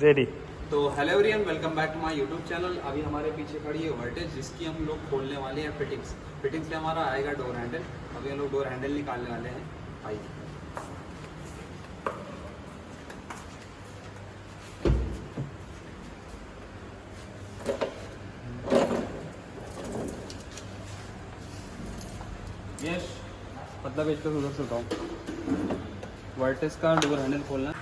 Ready. तो hello everyone, welcome back to my YouTube channel. अभी हमारे पीछे खड़ी है वर्टेज, जिसकी हम लोग खोलने वाले हैं फिटिंग्स। फिटिंग्स में हमारा आएगा डोर हैंडल। अभी हम लोग डोर हैंडल निकालने वाले हैं। आइए। यस, मतलब इसको उधर से उठाओ। वर्टेज का डोर हैंडल खोलना।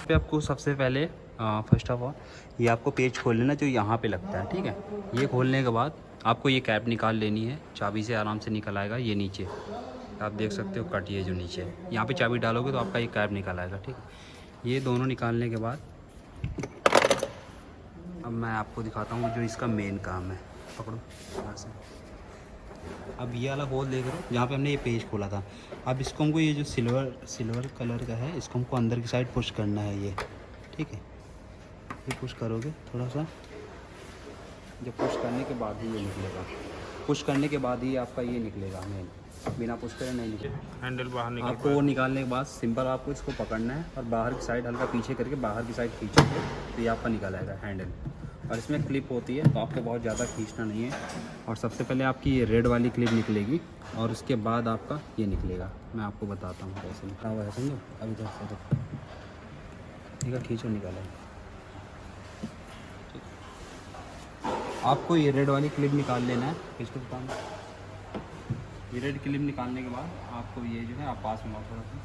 पे आपको सबसे पहले फर्स्ट ऑफ ऑल ये आपको पेज खोल लेना जो यहाँ पे लगता है, ठीक है। ये खोलने के बाद आपको ये कैप निकाल लेनी है। चाबी से आराम से निकल आएगा। ये नीचे आप देख सकते हो कट, ये जो नीचे है यहाँ पे चाबी डालोगे तो आपका ये कैप निकल आएगा, ठीक है। ये दोनों निकालने के बाद अब मैं आपको दिखाता हूँ जो इसका मेन काम है। पकड़ो यहाँ से। अब ये वाला होल देख रहे हो जहाँ पे हमने ये पेज खोला था। अब इसको हमको ये जो सिल्वर कलर का है, इसको हमको अंदर की साइड पुश करना है ये, ठीक है। ये पुश करोगे थोड़ा सा, जब पुश करने के बाद ही ये निकलेगा। पुश करने के बाद ही आपका ये निकलेगा मेन, बिना पुश करे नहीं निकलेगा। हैंडल बाहर निकल आपको वो निकालने के बाद सिंपल आपको इसको पकड़ना है और बाहर की साइड हल्का पीछे करके बाहर की साइड खींचोगे तो ये आपका निकल आएगा हैंडल। और इसमें क्लिप होती है तो आपको बहुत ज़्यादा खींचना नहीं है। और सबसे पहले आपकी ये रेड वाली क्लिप निकलेगी और उसके बाद आपका ये निकलेगा। मैं आपको बताता हूँ कैसे निकला हुआ है, समझो। अभी इधर से देखो, ठीक है, खींचो निकालेगा। आपको ये रेड वाली क्लिप निकाल लेना है। इसको बताना, ये रेड क्लिप निकालने के बाद आपको ये जो है, आप पास में आओ थोड़ा सा,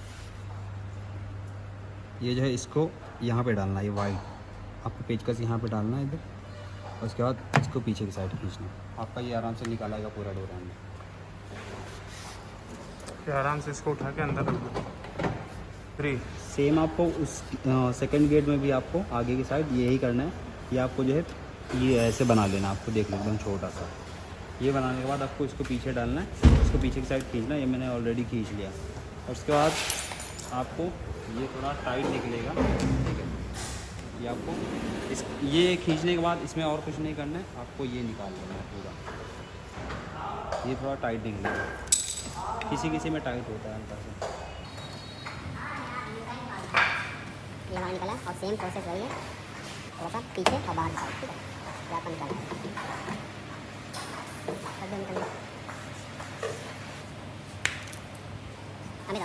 ये जो है इसको यहाँ पे डालना है। ये वाइट आपको पेचकस यहाँ पे डालना है इधर, और उसके बाद इसको पीछे की साइड खींचना है। आपका ये आराम से निकाल आएगा पूरा डोर हैंडल। आराम से इसको उठा के अंदर रख दो। 3 सेम आपको उस सेकंड गेट में भी आपको आगे की साइड यही करना है। ये आपको जो है ये ऐसे बना लेना, आपको देख लो एकदम छोटा सा। ये बनाने के बाद आपको इसको पीछे डालना है, इसको पीछे की साइड खींचना है। ये मैंने ऑलरेडी खींच लिया। और उसके बाद आपको ये थोड़ा टाइट निकलेगा, ठीक है। ये आपको ये खींचने के बाद इसमें और कुछ नहीं करना है, आपको ये निकाल लेना है पूरा। ये थोड़ा टाइट निकलेगा, किसी किसी में टाइट होता है हल्का सा। ये हमारा निकला और सेम प्रोसेस वही है, थोड़ा सा पीछे और बाहर निकाल, ठीक है। ये आपका निकाला हमें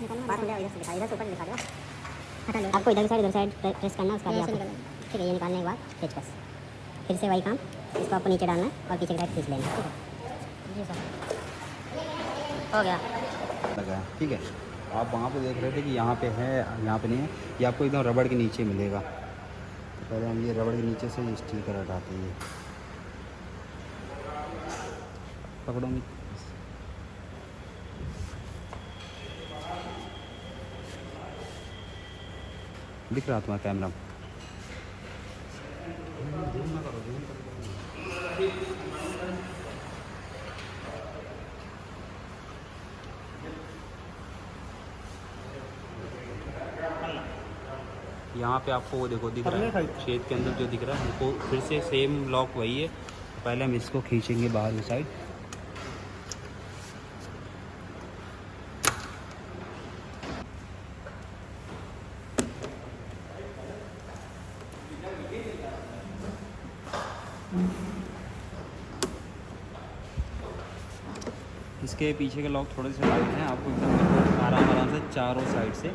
इधर पास में इधर से दिखा, इधर से ऊपर दिखा दो। आपको इधर साइड प्रेस करना है, उसका भी आपको, ठीक है। ये निकालने के बाद पेचकस, फिर से वही काम, इसको आपको नीचे डालना है और पीछे की साइड खींच लेना है, ठीक है जी सर। हो गया लगा है, ठीक है। आप वहाँ पे देख रहे थे कि यहाँ पे है, यहाँ पे नहीं है। ये आपको एकदम रबड़ के नीचे मिलेगा। तो पहले हम ये रबड़ के नीचे से स्टिकर हटाते हैं। पकड़ोगे दिख रहा तुम्हारा कैमरा? यहाँ पे आपको वो देखो दिख रहा है, छेद के अंदर जो दिख रहा है हमको, फिर से सेम लॉक वही है। पहले हम इसको खींचेंगे बाहर की साइड। इसके पीछे के लॉक थोड़े से टाइट हैं, आपको एकदम आराम से चारों साइड से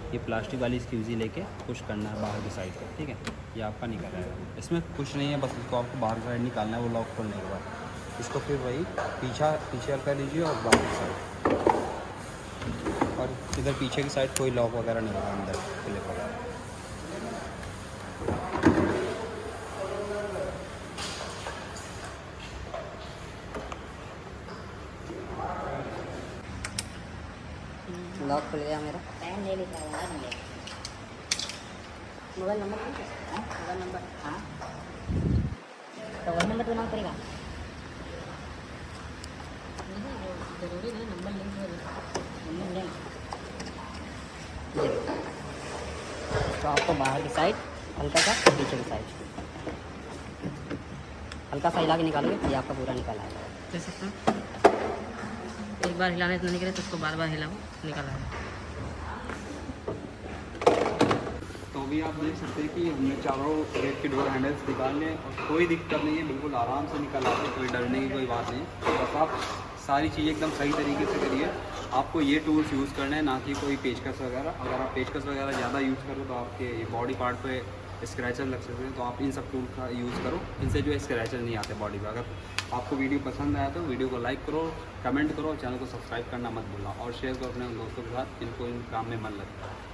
ये प्लास्टिक वाली स्क्यूजी लेके पुश करना है बाहर की साइड पर, ठीक है। ये आपका निकल आएगा। इसमें कुछ नहीं है, बस इसको आपको बाहर की साइड निकालना है वो लॉक खोलने के बाद। इसको फिर वही पीछे कर लीजिए और बाहर की साइड, और इधर पीछे की साइड कोई लॉक वगैरह नहीं होगा, अंदर क्लिप वगैरह। लॉक खुल गया मेरा। मोबाइल नंबर मोबाइल नंबर हाँ तो वही नंबर तो बनाना पड़ेगा जरूरी नहीं नंबर लिंक तो आपको बाहर की साइड हल्का सा पीछे की साइड हल्का सा हिला के निकालोगे तो ये आपका पूरा निकल आएगा देख सकते हैं एक बार हिलाने से नहीं निकले तो उसको बार बार हिलाओ निकल आएगा। तो अभी आप देख सकते हैं कि हमने चारों गेट के डोर हैंडल्स निकाल लिए और कोई दिक्कत नहीं है, बिल्कुल आराम से निकल आते हैं, कोई डरने की कोई बात नहीं। बस आप सारी चीज़ें एकदम सही तरीके से करिए। आपको ये टूल्स यूज़ करना है, ना कि कोई पेचकस वगैरह। अगर आप पेचकस वगैरह ज़्यादा यूज़ करो तो आपके बॉडी पार्ट पे स्क्रैचर लग सकते हैं, तो आप इन सब टूल का यूज़ करो, इनसे जो है स्क्रैचर नहीं आते बॉडी पे। अगर आपको वीडियो पसंद आया तो वीडियो को लाइक करो, कमेंट करो, चैनल को सब्सक्राइब करना मत भूलना और शेयर करो अपने दोस्तों के साथ जिनको इन काम में मन लगता है।